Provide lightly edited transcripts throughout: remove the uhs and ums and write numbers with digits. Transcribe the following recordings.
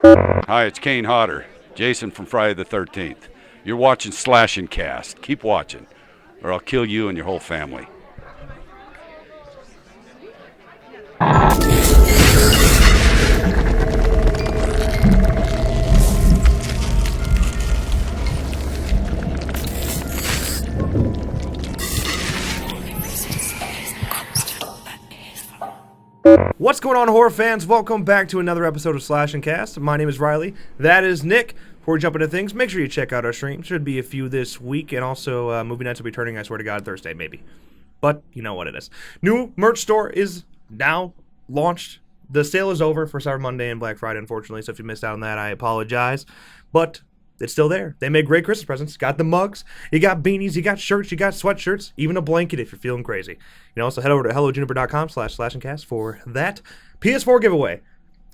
Hi, it's Kane Hodder, Jason from Friday the 13th. You're watching Slash and Cast. Keep watching, or I'll kill you and your whole family. What's going on, horror fans? Welcome back to another episode of Slash and Cast. My name is Riley. That is Nick. Before we jump into things, make sure you check out our stream. Should be a few this week, and also movie nights will be returning, I swear to God, Thursday, maybe. But you know what it is. New merch store is now launched. The sale is over for Cyber Monday and Black Friday, unfortunately, so if you missed out on that, I apologize. But it's still there. They make great Christmas presents. Got the mugs, you got beanies, you got shirts, you got sweatshirts, even a blanket if you're feeling crazy. You can also head over to hellojuniper.com/slashandcast for that PS4 giveaway.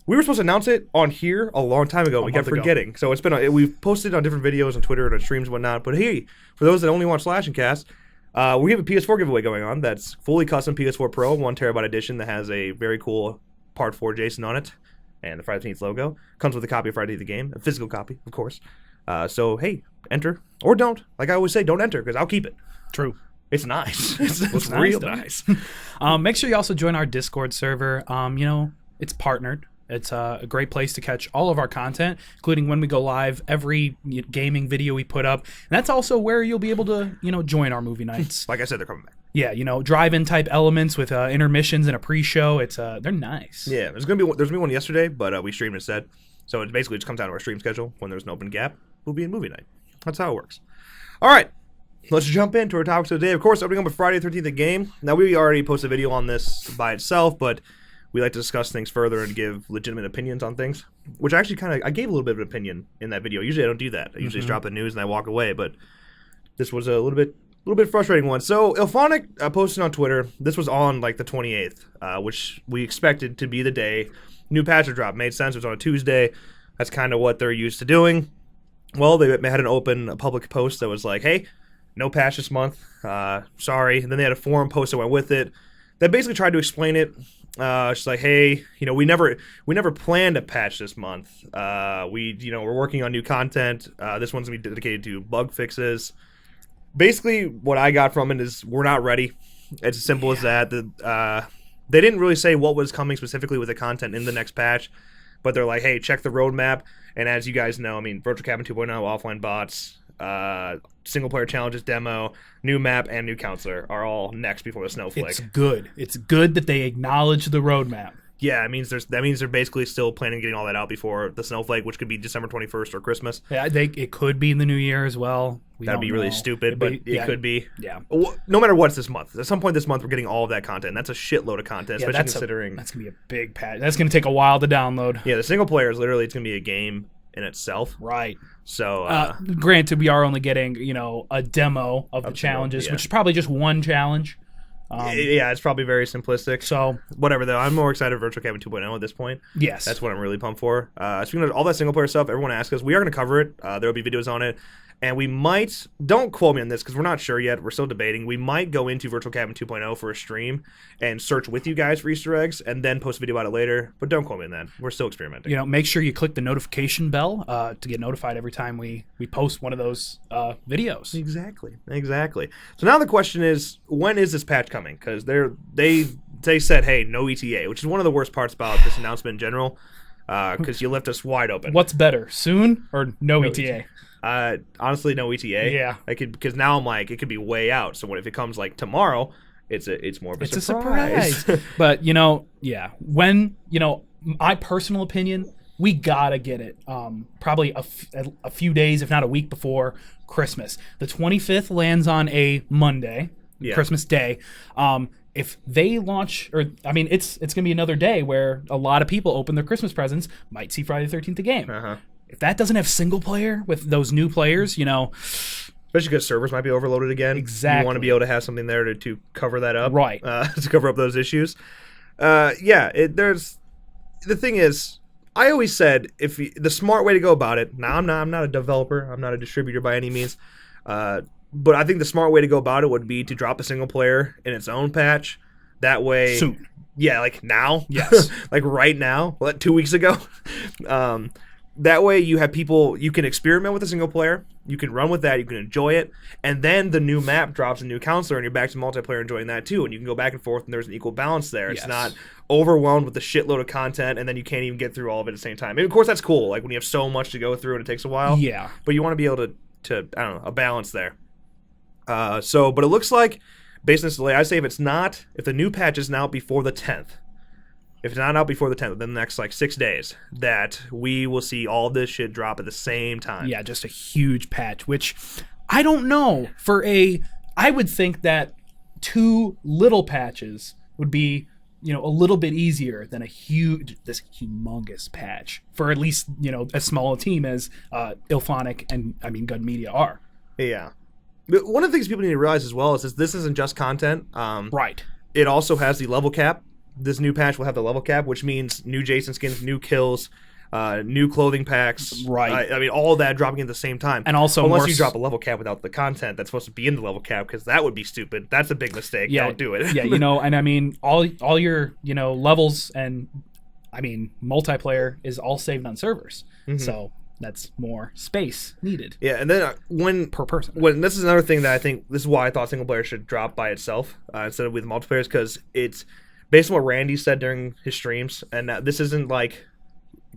We were supposed to announce it on here a long time ago. We kept forgetting. So it's been we've posted on different videos on Twitter and on streams and whatnot. But hey, for those that only watch Slash and Cast, we have a PS4 giveaway going on that's fully custom PS4 Pro, 1 terabyte edition that has a very cool Part 4 Jason on it and the Friday the 13th logo. Comes with a copy of Friday the game, a physical copy, of course. So, hey, enter or don't. Like I always say, don't enter because I'll keep it. True. It's nice. It's real nice. Make sure you also join our Discord server. It's partnered. It's a great place to catch all of our content, including when we go live, every gaming video we put up. And that's also where you'll be able to, join our movie nights. Like I said, they're coming back. Yeah, drive-in type elements with intermissions and a pre-show. They're nice. Yeah, there's gonna be one yesterday, but we streamed instead. So it basically just comes down to our stream schedule. When there's an open gap, we'll be in movie night. That's how it works. All right, let's jump into our topics of the day. Of course, opening up with Friday the 13th, the game. Now, we already posted a video on this by itself, but we like to discuss things further and give legitimate opinions on things, which I actually I gave a little bit of an opinion in that video. Usually I don't do that. I usually just drop the news and I walk away, but this was a little bit frustrating one. So Ilphonic posted on Twitter, this was on like the 28th, which we expected to be the day new patch would drop. Made sense. It was on a Tuesday. That's kind of what they're used to doing. Well, they had a public post that was like, hey, no patch this month. Sorry. And then they had a forum post that went with it that basically tried to explain it. She's like, hey, we never planned a patch this month. We're working on new content. This one's gonna be dedicated to bug fixes. Basically, what I got from it is we're not ready. It's as simple as that. They didn't really say what was coming specifically with the content in the next patch, but they're like, hey, check the roadmap. And as you guys know, Virtual Cabin 2.0, offline bots, single-player challenges demo, new map, and new counselor are all next before the snowflake. It's good. It's good that they acknowledge the roadmap. Yeah, that means they're basically still planning on getting all that out before the snowflake, which could be December 21st or Christmas. Yeah, it could be in the new year as well. That'd be really stupid, but it could be. Yeah. No matter what's this month. At some point this month, we're getting all of that content. That's a shitload of content, especially considering... That's going to be a big patch. That's going to take a while to download. Yeah, the single player is literally, it's going to be a game in itself. Right. So, granted, we are only getting, a demo of the challenges, which is probably just one challenge. Yeah, it's probably very simplistic. So whatever, though. I'm more excited for Virtual Cabin 2.0 at this point. Yes. That's what I'm really pumped for. Speaking of all that single player stuff, everyone asks us. We are going to cover it. There will be videos on it. And we might, don't quote me on this because we're not sure yet. We're still debating. We might go into Virtual Cabin 2.0 for a stream and search with you guys for Easter eggs and then post a video about it later. But don't quote me on that. We're still experimenting. Make sure you click the notification bell to get notified every time we post one of those videos. Exactly. So now the question is, when is this patch coming? Because they said, hey, no ETA, which is one of the worst parts about this announcement in general because you left us wide open. What's better, soon or no ETA? Honestly, no ETA. Yeah, because now I'm like, it could be way out. So if it comes like tomorrow, it's more of a surprise. But when my personal opinion, we gotta get it. Probably a few days, if not a week before Christmas. The 25th lands on a Monday, Christmas Day. If they launch, it's gonna be another day where a lot of people open their Christmas presents, might see Friday the 13th the game. If that doesn't have single player with those new players, especially because servers might be overloaded again. Exactly. You want to be able to have something there to cover that up. Right. To cover up those issues. The thing is, I always said the smart way to go about it. Now, I'm not a developer. I'm not a distributor by any means. But I think the smart way to go about it would be to drop a single player in its own patch. That way, soon. Yeah, like now. Yes. Like right now. 2 weeks ago. that way you have people, you can experiment with a single player, you can run with that, you can enjoy it, and then the new map drops a new counselor and you're back to multiplayer enjoying that too, and you can go back and forth and there's an equal balance there. Yes. It's not overwhelmed with a shitload of content and then you can't even get through all of it at the same time. And of course that's cool, like when you have so much to go through and it takes a while. Yeah. But you want to be able to I don't know, a balance there. But it looks like, based on this delay, I say if the new patch isn't out before the 10th, if it's not out before the 10th, within the next 6 days, that we will see all this shit drop at the same time. Yeah, just a huge patch, which I don't know. I would think that 2 little patches would be, a little bit easier than this humongous patch for at least, as small a team as Ilphonic and Gun Media are. Yeah. But one of the things people need to realize as well is this isn't just content. Right. It also has the level cap. This new patch will have the level cap, which means new Jason skins, new kills, new clothing packs. Right. All of that dropping at the same time. And also, unless you drop a level cap without the content that's supposed to be in the level cap, because that would be stupid. That's a big mistake. Yeah, don't do it. Yeah, and all your levels and multiplayer is all saved on servers, so that's more space needed. Yeah, and then per person. When this is another thing that I think this is why I thought single player should drop by itself instead of with multiplayer, because it's based on what Randy said during his streams, and this isn't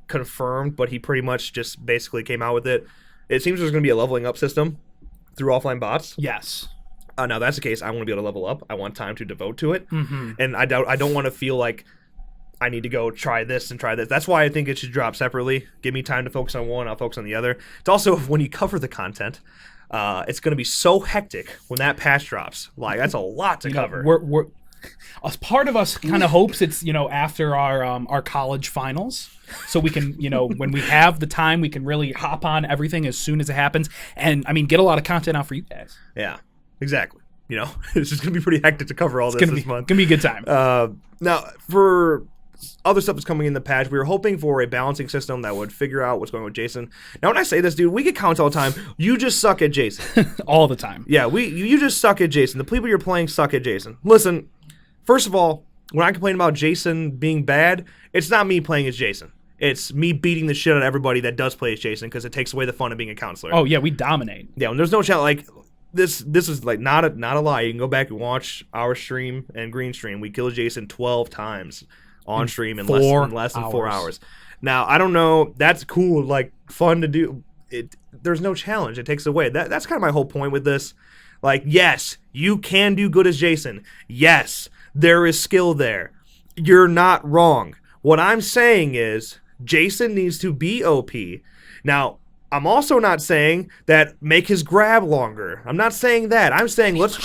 confirmed, but he pretty much just basically came out with it. It seems there's going to be a leveling up system through offline bots. Yes. Now that's the case. I want to be able to level up. I want time to devote to it, Mm-hmm. and I don't want to feel like I need to go try this and try this. That's why I think it should drop separately. Give me time to focus on one. I'll focus on the other. It's also when you cover the content, it's going to be so hectic when that patch drops. That's a lot to cover. We're as part of us kind of hopes it's after our college finals, so we can when we have the time we can really hop on everything as soon as it happens, and get a lot of content out for you guys. Yeah, exactly. It's just gonna be pretty hectic to cover all this month. It's gonna be a good time. Now for other stuff that's coming in the patch, we were hoping for a balancing system that would figure out what's going on with Jason. Now, when I say this, dude, we get comments all the time. You just suck at Jason. All the time. Yeah, you just suck at Jason. The people you're playing suck at Jason. Listen, first of all, when I complain about Jason being bad, it's not me playing as Jason. It's me beating the shit out of everybody that does play as Jason because it takes away the fun of being a counselor. Oh yeah, we dominate. Yeah, when there's no challenge, this is not a lie. You can go back and watch our stream and Green stream. We killed Jason 12 times on stream in less than 4 hours. Now, I don't know. That's cool, fun to do. There's no challenge. It takes away. That's kind of my whole point with this. Yes, you can do good as Jason. Yes, there is skill there. You're not wrong. What I'm saying is Jason needs to be OP. Now, I'm also not saying that make his grab longer. I'm not saying that. I'm saying let's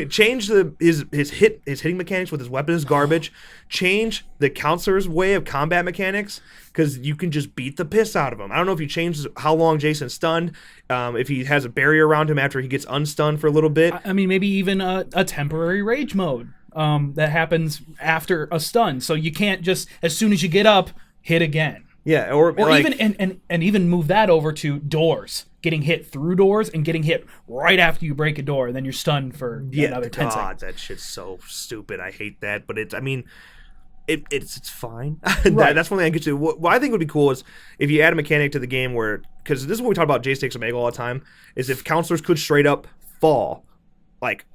change his hitting mechanics with his weapon is garbage. Change the counselor's way of combat mechanics because you can just beat the piss out of him. I don't know if you change how long Jason's stunned, if he has a barrier around him after he gets unstunned for a little bit. Maybe even a temporary rage mode that happens after a stun, so you can't just as soon as you get up hit again. Yeah, or even and even move that over to doors. Getting hit through doors and getting hit right after you break a door, and then you're stunned for another 10 seconds. That shit's so stupid. I hate that, but it's fine. Right. That's one thing I get to. What I think would be cool is if you add a mechanic to the game where, because this is what we talk about Jace takes Omega all the time, is if counselors could straight up fall,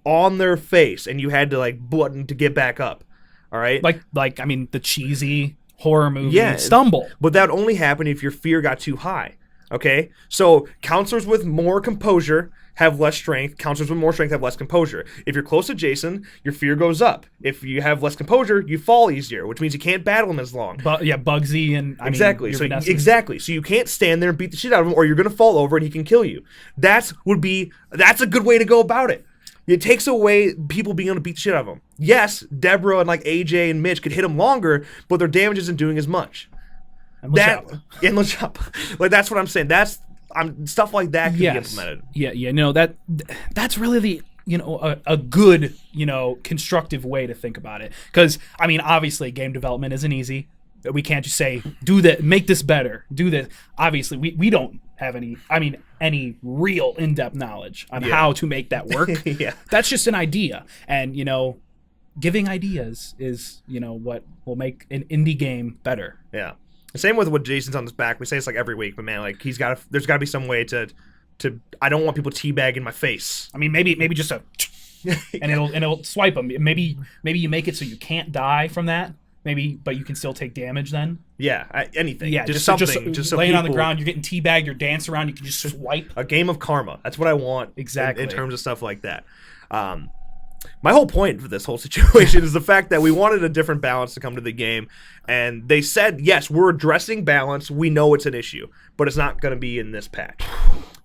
on their face, and you had to button to get back up. All right, the cheesy horror movie stumble. But that would only happen if your fear got too high. Okay, so counselors with more composure have less strength. Counselors with more strength have less composure. If you're close to Jason, your fear goes up. If you have less composure, you fall easier, which means you can't battle him as long. Bugsy and exactly. So you can't stand there and beat the shit out of him, or you're gonna fall over and he can kill you. That's a good way to go about it. It takes away people being able to beat the shit out of him. Yes, Deborah and AJ and Mitch could hit him longer, but their damage isn't doing as much. And LeChop. That's what I'm saying. Stuff like that could be implemented. Yeah. That's really the a good constructive way to think about it. Because obviously game development isn't easy. We can't just say do that, make this better, do this. Obviously, we don't have any real in-depth knowledge on how to make that work. Yeah, that's just an idea, and giving ideas is what will make an indie game better. Yeah. Same with what Jason's on his back. We say it's like every week, but man, like there's got to be some way to. I don't want people teabagging my face. I mean, maybe just a, and it'll swipe them. Maybe you make it so you can't die from that. Maybe, but you can still take damage then. Yeah, anything. Yeah, just something. Just so laying on the people- ground, you're getting teabagged, you're dancing around, you can just swipe. A game of karma. That's what I want. Exactly. In terms of stuff like that. My whole point for this whole situation is the fact that we wanted a different balance to come to the game, and they said, yes, we're addressing balance. We know it's an issue, but it's not going to be in this patch.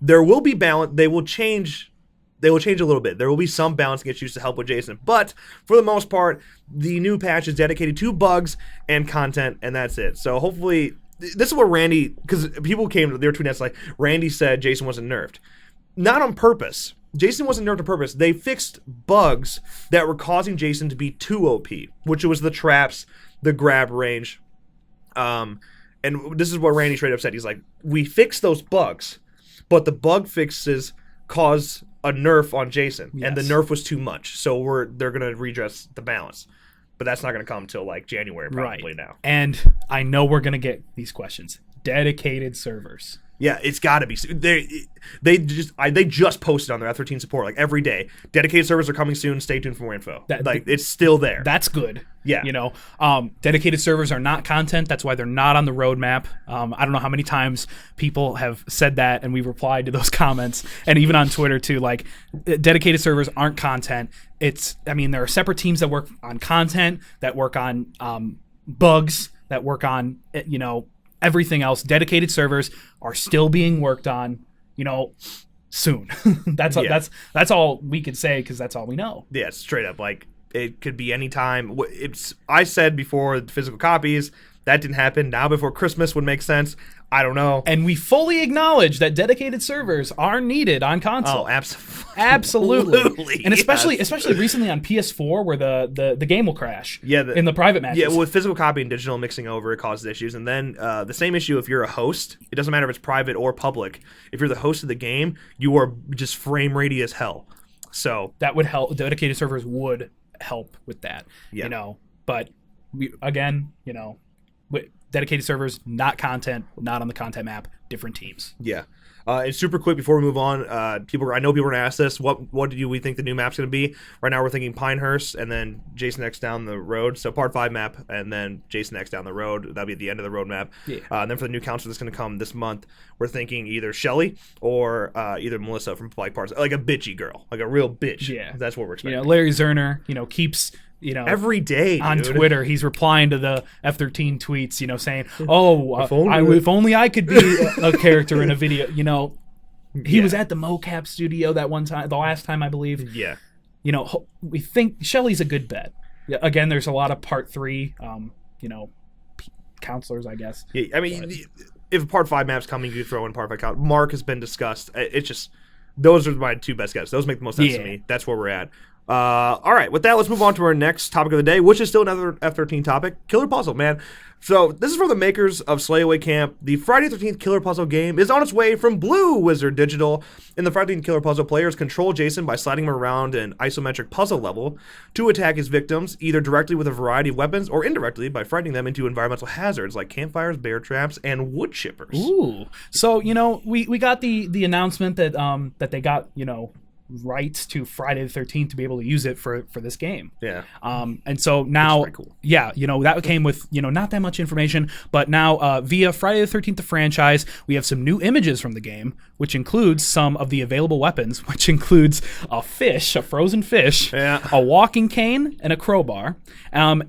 There will be balance. They will change a little bit. There will be some balancing issues to help with Jason, but for the most part, the new patch is dedicated to bugs and content, and that's it. So hopefully, this is what Randy, because people came to their tweet nets like, Randy said Jason wasn't nerfed. Not on purpose. Jason wasn't nerfed on purpose. They fixed bugs that were causing Jason to be too OP, which was the traps, the grab range. And this is what Randy straight up said. He's like, we fixed those bugs, but the bug fixes caused a nerf on Jason, and the nerf was too much. So they're gonna redress the balance, but that's not gonna come until like January probably now. And I know we're gonna get these questions. Dedicated servers. Yeah, it's got to be. They just posted on their F13 support like every day. Dedicated servers are coming soon. Stay tuned for more info. It's still there. That's good. Yeah. Dedicated servers are not content. That's why they're not on the roadmap. I don't know how many times people have said that, and we've replied to those comments, and even on Twitter too. Like, dedicated servers aren't content. There are separate teams that work on content, that work on bugs, that work on everything else. Dedicated servers are still being worked on, soon. That's all we could say, because that's all we know. Yeah, straight up. Like, it could be any time. I said before physical copies, that didn't happen. Now before Christmas would make sense. I don't know. And we fully acknowledge that dedicated servers are needed on console. Oh, absolutely. And especially recently on PS4, where the game will crash. In the private matches. Yeah, well, with physical copy and digital mixing over, it causes issues. And then the same issue if you're a host. It doesn't matter if it's private or public. If you're the host of the game, you are just frame ratey as hell. So that would help. Dedicated servers would help with that. Yeah. But dedicated servers, not content, not on the content map, different teams. Yeah. And super quick before we move on, I know people are going to ask this, what do we think the new map's going to be? Right now we're thinking Pinehurst and then Jason X down the road. So part 5 map and then Jason X down the road. That'll be at the end of the road map. Yeah. And then for the new counselor that's going to come this month, we're thinking either Shelly or either Melissa from like parts, like a bitchy girl, like a real bitch. Yeah. That's what we're expecting. Larry Zerner, keeps... every day on dude. Twitter, he's replying to the F13 tweets, saying, if only I could be a character in a video. He was at the mocap studio that one time, the last time I believe. Yeah. We think Shelly's a good bet. Yeah, again, there's a lot of part 3, counselors, I guess. Yeah, I mean, if part 5 map's coming, you throw in part 5 count. Mark has been discussed. It's just, those are my 2 best guesses. Those make the most sense to me. That's where we're at. All right, with that, let's move on to our next topic of the day, which is still another F13 topic, Killer Puzzle, man. So this is from the makers of Slay Away Camp. The Friday the 13th Killer Puzzle game is on its way from Blue Wizard Digital. In the Friday the 13th Killer Puzzle, players control Jason by sliding him around an isometric puzzle level to attack his victims, either directly with a variety of weapons or indirectly by frightening them into environmental hazards like campfires, bear traps, and wood chippers. Ooh. So, we got the announcement that that they got, rights to Friday the 13th to be able to use it for this game. Yeah. And so now, cool. Yeah, that came with, not that much information, but now via Friday the 13th, the franchise, we have some new images from the game, which includes some of the available weapons, which includes a frozen fish, a walking cane, and a crowbar,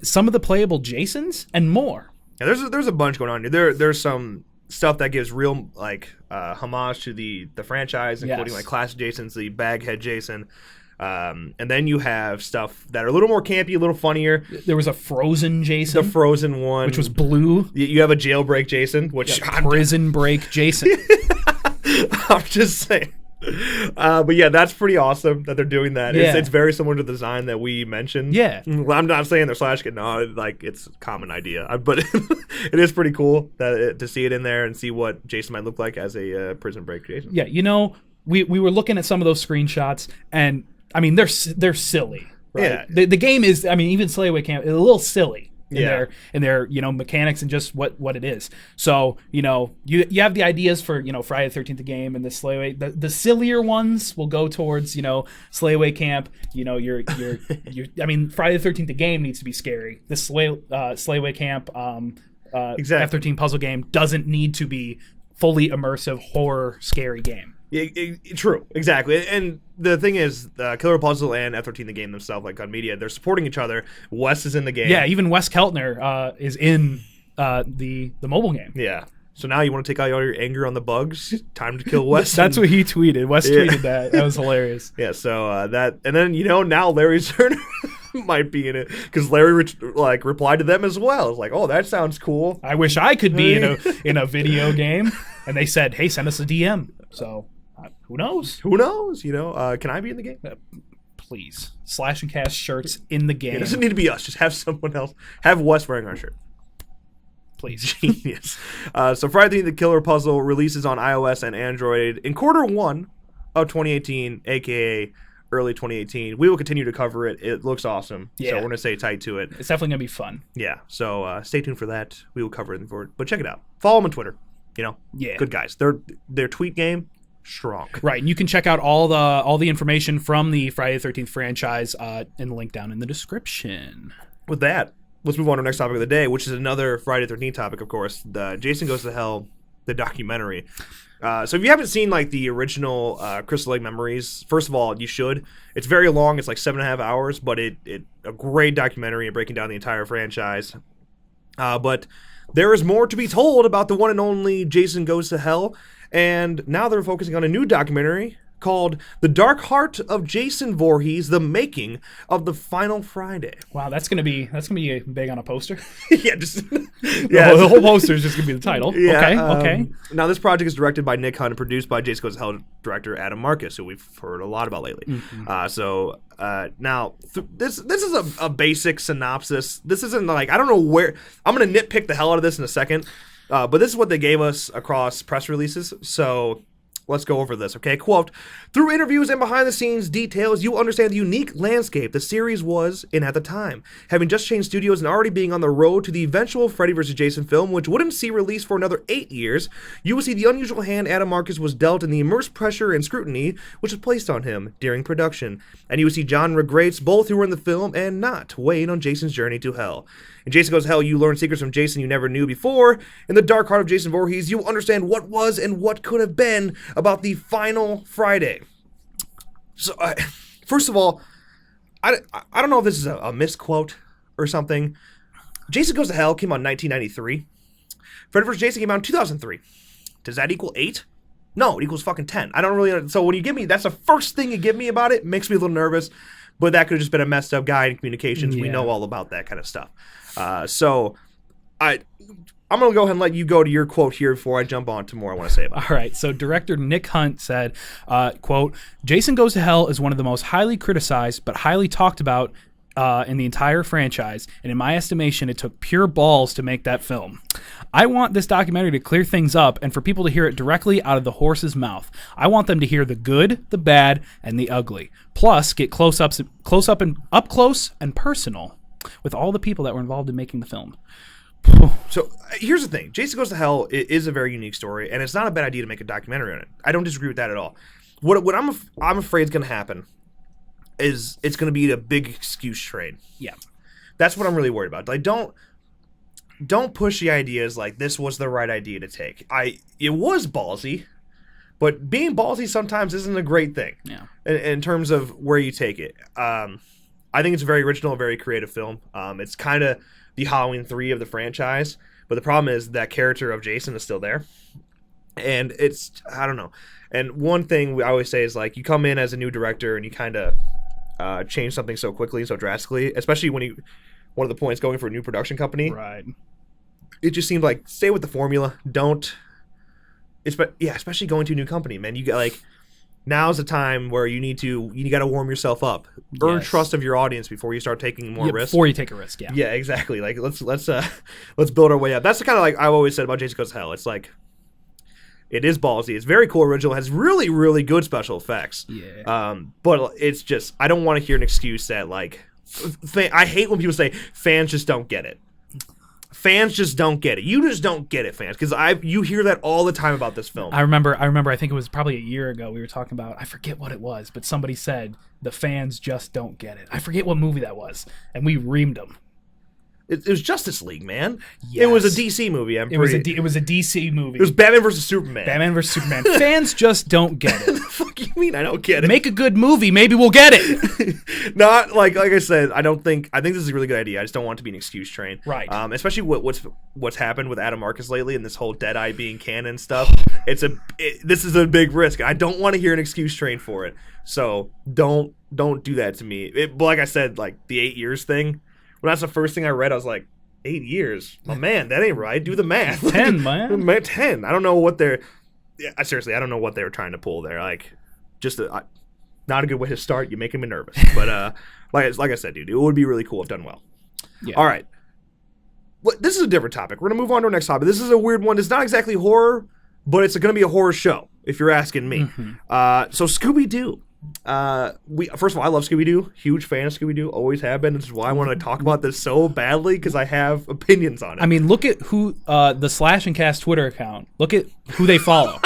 some of the playable Jasons, and more. Yeah, there's a bunch going on here. There's some stuff that gives real homage to the franchise, including like classic Jasons, the Baghead Jason, and then you have stuff that are a little more campy, a little funnier. There was a frozen Jason, the frozen one, which was blue. You have a jailbreak Jason, which prison break Jason. I'm just saying. But yeah, that's pretty awesome that they're doing that. Yeah. It's very similar to the design that we mentioned. Yeah. Well, I'm not saying they're slashing it. No, it's a common idea. But it is pretty cool to see it in there and see what Jason might look like as a prison break Jason. Yeah, we were looking at some of those screenshots, and I mean they're silly. Right? Yeah. The game is, even Slay Away Camp is a little silly. in their mechanics and just what it is. So you have the ideas for Friday the 13th the game and the Slayaway. The sillier ones will go towards Slayaway Camp. I mean, Friday the 13th the game needs to be scary. The Slayaway Camp Exactly. F13 puzzle game doesn't need to be fully immersive horror scary game. True, exactly. And the thing is, Killer Puzzle and F13 the game themselves, like on media, they're supporting each other. Wes is in the game. Yeah, even Wes Keltner is in the mobile game. Yeah. So now you want to take out all your anger on the bugs? Time to kill Wes. That's what he tweeted. Wes tweeted that. That was hilarious. Yeah, so that, and then, now Larry Turner might be in it, because Larry replied to them as well. It's like, oh, that sounds cool. I wish I could be in a video game. And they said, hey, send us a DM. So, who knows? Who knows? Can I be in the game? Please. Slash and Cast shirts in the game. It doesn't need to be us. Just have someone else. Have Wes wearing our shirt. Please. Genius. So Friday the Killer Puzzle releases on iOS and Android in Q1 of 2018, a.k.a. early 2018. We will continue to cover it. It looks awesome. Yeah. So we're going to stay tight to it. It's definitely going to be fun. Yeah. So stay tuned for that. We will cover it forward. But check it out. Follow them on Twitter. Yeah. Good guys. Their tweet game, strong. Right. And you can check out all the information from the Friday the 13th franchise in the link down in the description. With that, let's move on to our next topic of the day, which is another Friday the 13th topic, of course. The Jason Goes to Hell, the documentary. So if you haven't seen the original Crystal Lake Memories, first of all, you should. It's very long. It's like 7.5 hours, but it a great documentary and breaking down the entire franchise. But there is more to be told about the one and only Jason Goes to Hell, and now they're focusing on a new documentary called The Dark Heart of Jason Voorhees, The Making of the Final Friday. Wow, that's gonna be big on a poster. Yeah, just the whole poster is just gonna be the title. Yeah, Okay. Now this project is directed by Nic Hunt and produced by Jason Goes to Hell director Adam Marcus, who we've heard a lot about lately. Mm-hmm. Now this is a basic synopsis. This isn't I don't know where I'm gonna nitpick the hell out of this in a second, but this is what they gave us across press releases. So let's go over this, okay? Quote, through interviews and behind-the-scenes details, you understand the unique landscape the series was in at the time, having just changed studios and already being on the road to the eventual Freddy vs. Jason film, which wouldn't see release for another 8 years. You will see the unusual hand Adam Marcus was dealt in the immense pressure and scrutiny which was placed on him during production. And you will see genre greats, both who were in the film and not, weighed on Jason's journey to hell. In Jason Goes to Hell, you learn secrets from Jason you never knew before. In The Dark Heart of Jason Voorhees, you understand what was and what could have been about the final Friday. So, first of all, I don't know if this is a misquote or something. Jason Goes to Hell came out in 1993. Freddy vs. Jason came out in 2003. Does that equal 8? No, it equals fucking 10. I don't really... So when you give me... That's the first thing you give me about it. Makes me a little nervous. But that could have just been a messed up guy in communications. Yeah. We know all about that kind of stuff. So I'm going to go ahead and let you go to your quote here before I jump on to more I want to say about it. All right. So director Nic Hunt said, quote, Jason Goes to Hell is one of the most highly criticized but highly talked about in the entire franchise. And in my estimation, it took pure balls to make that film. I want this documentary to clear things up and for people to hear it directly out of the horse's mouth. I want them to hear the good, the bad, and the ugly. Plus, get close up close and personal with all the people that were involved in making the film. So here's the thing. Jason Goes to Hell is a very unique story, and it's not a bad idea to make a documentary on it. I don't disagree with that at all. What I'm afraid is going to happen is it's going to be a big excuse train. Yeah. That's what I'm really worried about. Don't push the ideas like this was the right idea to take. It was ballsy, but being ballsy sometimes isn't a great thing. Yeah. In terms of where you take it. I think it's a very original, very creative film. It's kind of the Halloween 3 of the franchise, but the problem is that character of Jason is still there. And it's, I don't know. And one thing I always say is you come in as a new director and you kind of change something so quickly and so drastically, especially when one of the points going for a new production company. Right. It just seemed stay with the formula. Don't. Especially going to a new company, man. You got now's the time where you got to warm yourself up, earn trust of your audience before you start taking more risks. Before you take a risk, yeah. Yeah, exactly. Let's build our way up. That's the kind of I've always said about Jason Goes to Hell. It's it is ballsy. It's very cool, original. Has really, really good special effects. Yeah. But it's just I don't want to hear an excuse that I hate when people say fans just don't get it. fans just don't get it. You just don't get it, fans, because you hear that all the time about this film. I remember. I think it was probably a year ago. We were talking about. I forget what it was, but somebody said the fans just don't get it. I forget what movie that was, and we reamed them. It was Justice League, man. Yes. It was a DC movie. It was a DC movie. It was Batman versus Superman. Batman vs Superman. Fans just don't get it. What the fuck you mean? I don't get it. Make a good movie, maybe we'll get it. Not like I said. I think this is a really good idea. I just don't want it to be an excuse train. Right. Especially what's happened with Adam Marcus lately and this whole Deadeye being canon stuff. This is a big risk. I don't want to hear an excuse train for it. So don't do that to me. Like I said, like the 8 years thing. When that's the first thing I read, I was like, 8 years? Oh, man, that ain't right. Do the math. 10, man. 10. I don't know what they're... seriously, I don't know what they were trying to pull there. Like, just not a good way to start. You're making me nervous. But like I said, dude, it would be really cool if done well. Yeah. All right. This is a different topic. We're going to move on to our next topic. This is a weird one. It's not exactly horror, but it's going to be a horror show, if you're asking me. Mm-hmm. So Scooby Doo. First of all, I love Scooby Doo. Huge fan of Scooby Doo. Always have been. This is why I want to talk about this so badly, because I have opinions on it. I mean, look at who the Slash and Cast Twitter account. Look at who they follow.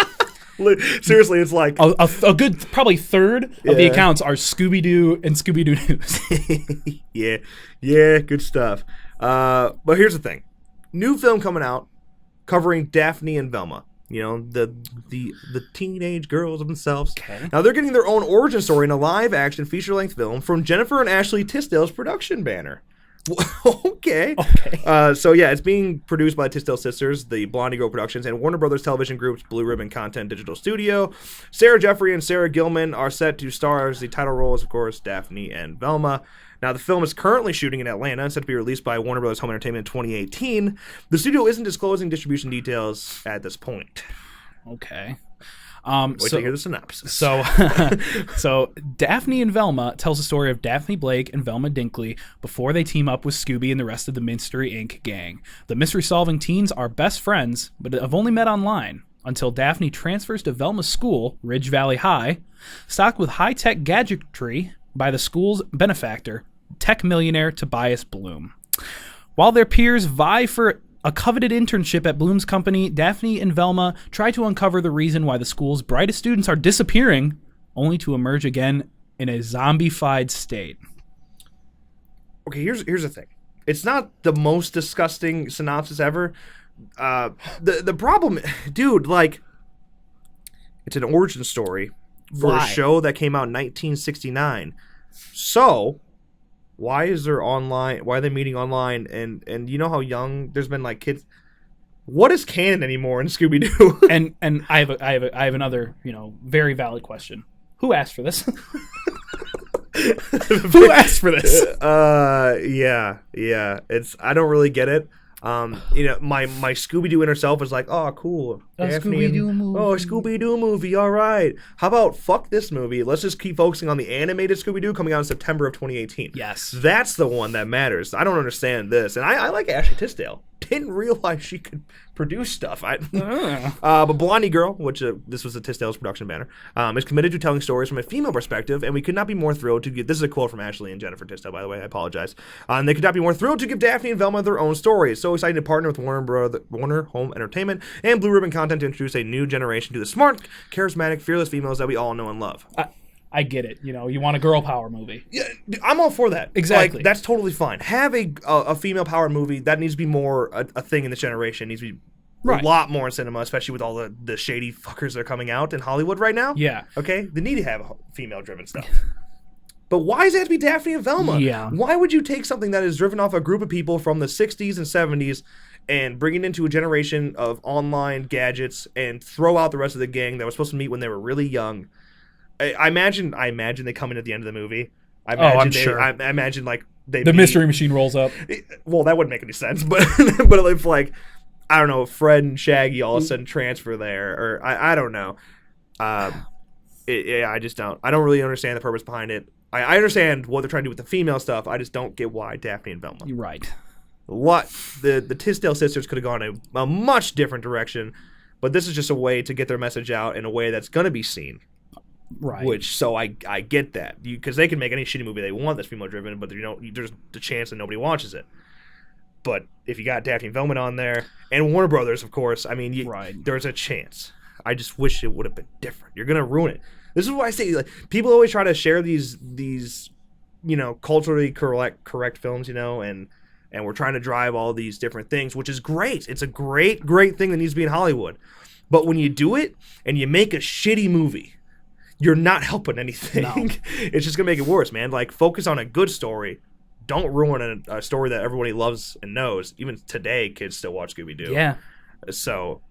Seriously, it's like a good probably third of the accounts are Scooby Doo and Scooby Doo News. yeah, good stuff. But here's the thing: new film coming out covering Daphne and Velma. You know, the teenage girls of themselves. Okay. Now, they're getting their own origin story in a live-action feature-length film from Jennifer and Ashley Tisdale's production banner. Okay. So, yeah, it's being produced by Tisdale Sisters, the Blondie Girl Productions, and Warner Brothers Television Group's Blue Ribbon Content Digital Studio. Sarah Jeffrey and Sarah Gilman are set to star as the title roles, of course, Daphne and Velma. Now, the film is currently shooting in Atlanta and set to be released by Warner Bros. Home Entertainment in 2018. The studio isn't disclosing distribution details at this point. Okay. Wait to hear the synopsis. So Daphne and Velma tells the story of Daphne Blake and Velma Dinkley before they team up with Scooby and the rest of the Mystery Inc. gang. The mystery-solving teens are best friends, but have only met online until Daphne transfers to Velma's school, Ridge Valley High, stocked with high-tech gadgetry by the school's benefactor, tech millionaire Tobias Bloom. While their peers vie for a coveted internship at Bloom's company, Daphne and Velma try to uncover the reason why the school's brightest students are disappearing, only to emerge again in a zombified state. Okay, here's the thing. It's not the most disgusting synopsis ever. The problem, dude, like, it's an origin story for a show that came out in 1969. So, why is there online? Why are they meeting online? And you know how young there's been like kids. What is canon anymore in Scooby Doo? and I have another very valid question. Who asked for this? Who asked for this? Yeah. It's I don't really get it. My Scooby Doo inner self is like, oh, cool. A Scooby Doo movie. Oh, a Scooby Doo movie. All right. How about fuck this movie? Let's just keep focusing on the animated Scooby Doo coming out in September of 2018. Yes. That's the one that matters. I don't understand this. And I like Ashley Tisdale. Didn't realize she could produce stuff. But Blondie Girl, which this was the Tisdale's production banner, is committed to telling stories from a female perspective, and we could not be more thrilled to give. This is a quote from Ashley and Jennifer Tisdale, by the way. I apologize. And they could not be more thrilled to give Daphne and Velma their own stories. So excited to partner with Warner Home Entertainment and Blue Ribbon Content to introduce a new generation to the smart, charismatic, fearless females that we all know and love. I get it. You want a girl power movie. Yeah, I'm all for that. Exactly. Like, that's totally fine. Have a female power movie. That needs to be more a thing in this generation. It needs to be a lot more in cinema, especially with all the shady fuckers that are coming out in Hollywood right now. Yeah. Okay? They need to have female-driven stuff. But why does it have to be Daphne and Velma? Yeah. Why would you take something that is driven off a group of people from the 60s and 70s and bring it into a generation of online gadgets and throw out the rest of the gang that was supposed to meet when they were really young? I imagine they come in at the end of the movie. I'm sure. I imagine like the mystery machine rolls up. Well, that wouldn't make any sense, but if like I don't know, Fred and Shaggy all of a sudden transfer there, or I don't know. I just don't. I don't really understand the purpose behind it. I understand what they're trying to do with the female stuff. I just don't get why Daphne and Velma. You're right. The Tisdale sisters could have gone a much different direction, but this is just a way to get their message out in a way that's going to be seen. Right. So I get that, because they can make any shitty movie they want that's female driven, but there's the chance that nobody watches it. But if you got Daphne and Velma on there, and Warner Brothers, of course, I mean, Right. there's a chance. I just wish it would have been different. You're gonna ruin it. This is why I say, like, people always try to share these culturally correct films, and we're trying to drive all these different things, which is great. It's a great thing that needs to be in Hollywood. But when you do it and you make a shitty movie, you're not helping anything. No. It's just gonna make it worse, man. Like, focus on a good story. Don't ruin a story that everybody loves and knows. Even today, kids still watch Scooby Doo. Yeah. So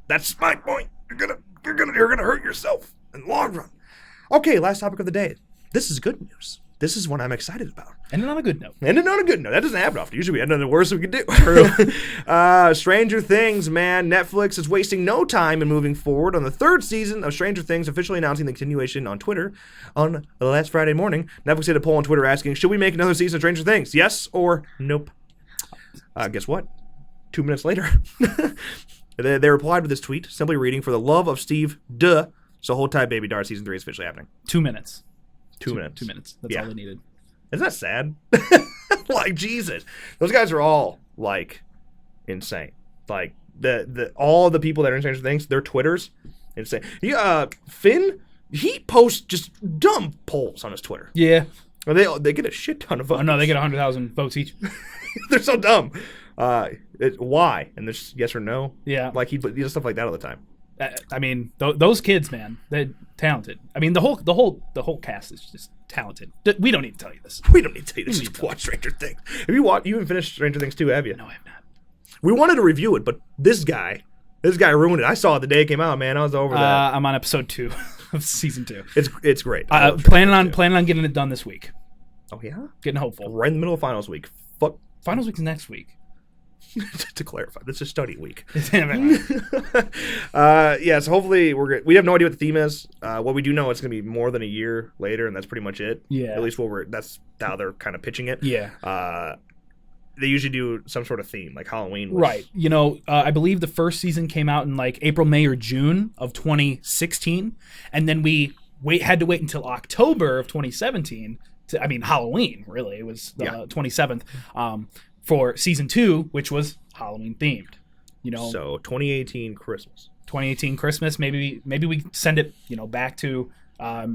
that's my point. You're gonna hurt yourself in the long run. Okay, last topic of the day. This is good news. This is what I'm excited about. And on a good note. And on a good note. That doesn't happen often. Usually we end on the worst we can do. Stranger Things, man. Netflix is wasting no time in moving forward on the 3rd season of Stranger Things, officially announcing the continuation on Twitter on last Friday morning. Netflix did a poll on Twitter asking, should we make another season of Stranger Things? Yes or nope? Guess what? 2 minutes later, they replied with this tweet, simply reading, "For the love of Steve, duh. So hold tight, baby. Dart season 3 is officially happening." 2 minutes. 2 minutes. 2 minutes. That's Yeah. all they needed. Isn't that sad? Like, Jesus. Those guys are all, like, insane. Like, all the people that are in Stranger Things, their Twitters, insane. Finn, he posts just dumb polls on his Twitter. Yeah. They get a shit ton of votes. Oh, no, they get 100,000 votes each. They're so dumb. Why? And there's yes or no. Yeah. Like, he does stuff like that all the time. I mean, those kids, man, they're talented. I mean, the whole cast is just talented. We don't need to tell you this. We don't need to tell you this. Just watch Stranger Things. Have you haven't finished Stranger Things 2, have you? No, I have not. We wanted to review it, but this guy ruined it. I saw it the day it came out, man. I was over that. I'm on episode 2 of season 2. It's great. Planning on getting it done this week. Oh yeah, Getting hopeful. right in the middle of finals week. Fuck. Finals week's next week. To clarify, this is study week. Right. So hopefully we have no idea what the theme is. What we do know, it's going to be more than a year later, and that's pretty much it. Yeah. At least that's how they're kind of pitching it. Yeah. They usually do some sort of theme, like Halloween. Right. I believe the first season came out in like April, May, or June of 2016, and then we had to wait until October of 2017 Halloween. Really, it was the 27th. For season 2, which was Halloween themed. So 2018 Christmas. 2018 Christmas. Maybe we send it back to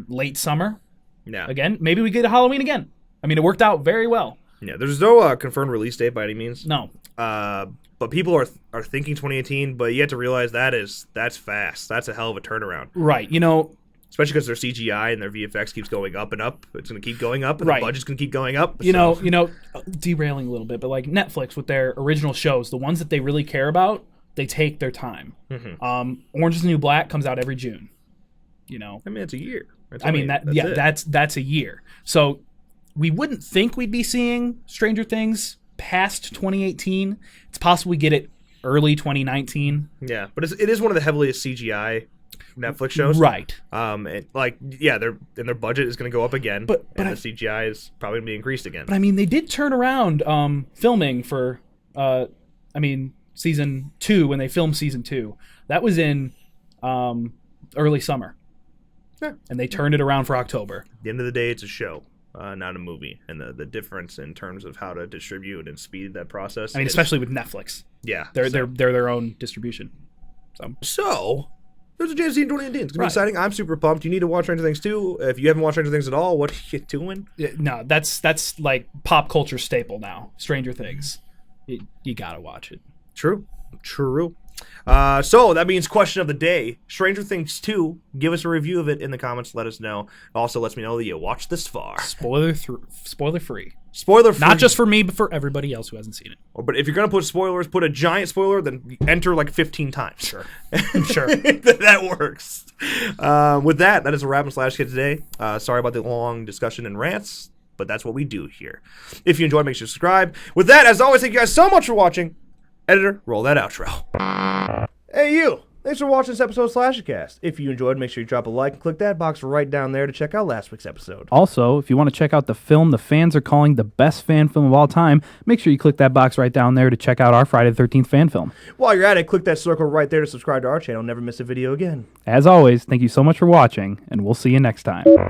late summer. Yeah. Again, maybe we get a Halloween again. I mean, it worked out very well. Yeah. There's no confirmed release date by any means. No. But people are thinking 2018. But you have to realize that's fast. That's a hell of a turnaround. Right. Especially because their CGI and their VFX keeps going up and up. It's going to keep going up, and Right. the budget's going to keep going up. Derailing a little bit, but like Netflix with their original shows, the ones that they really care about, they take their time. Mm-hmm. Orange is the New Black comes out every June. I mean, it's a year. That's a year. So we wouldn't think we'd be seeing Stranger Things past 2018. It's possible we get it early 2019. Yeah, but it is one of the heaviest CGI Netflix shows, Right? Their budget is going to go up again, but the CGI is probably going to be increased again. But I mean, they did turn around filming for season 2 when they filmed season 2. That was in early summer, and they turned it around for October. At the end of the day, it's a show, not a movie, and the difference in terms of how to distribute and speed that process. I mean, especially with Netflix, yeah, they're their own distribution. So there's a chance to see in 2018. It's going to be Right. exciting. I'm super pumped. You need to watch Stranger Things too. If you haven't watched Stranger Things at all, what are you doing? No, that's like pop culture staple now. Stranger Things, you gotta watch it. True. So that means question of the day. Stranger Things 2. Give us a review of it in the comments. Let us know. It also lets me know that you watched this far. Spoiler free. Spoiler free. Not just for me, but for everybody else who hasn't seen it. But if you're going to put spoilers, put a giant spoiler, then enter like 15 times. Sure. That works. With that is a wrap and slash kit today. Sorry about the long discussion and rants, but that's what we do here. If you enjoyed, make sure to subscribe. With that, as always, thank you guys so much for watching. Editor, roll that outro. Hey, you. Thanks for watching this episode of SlasherCast. If you enjoyed, make sure you drop a like and click that box right down there to check out last week's episode. Also, if you want to check out the film the fans are calling the best fan film of all time, make sure you click that box right down there to check out our Friday the 13th fan film. While you're at it, click that circle right there to subscribe to our channel. Never miss a video again. As always, thank you so much for watching, and we'll see you next time.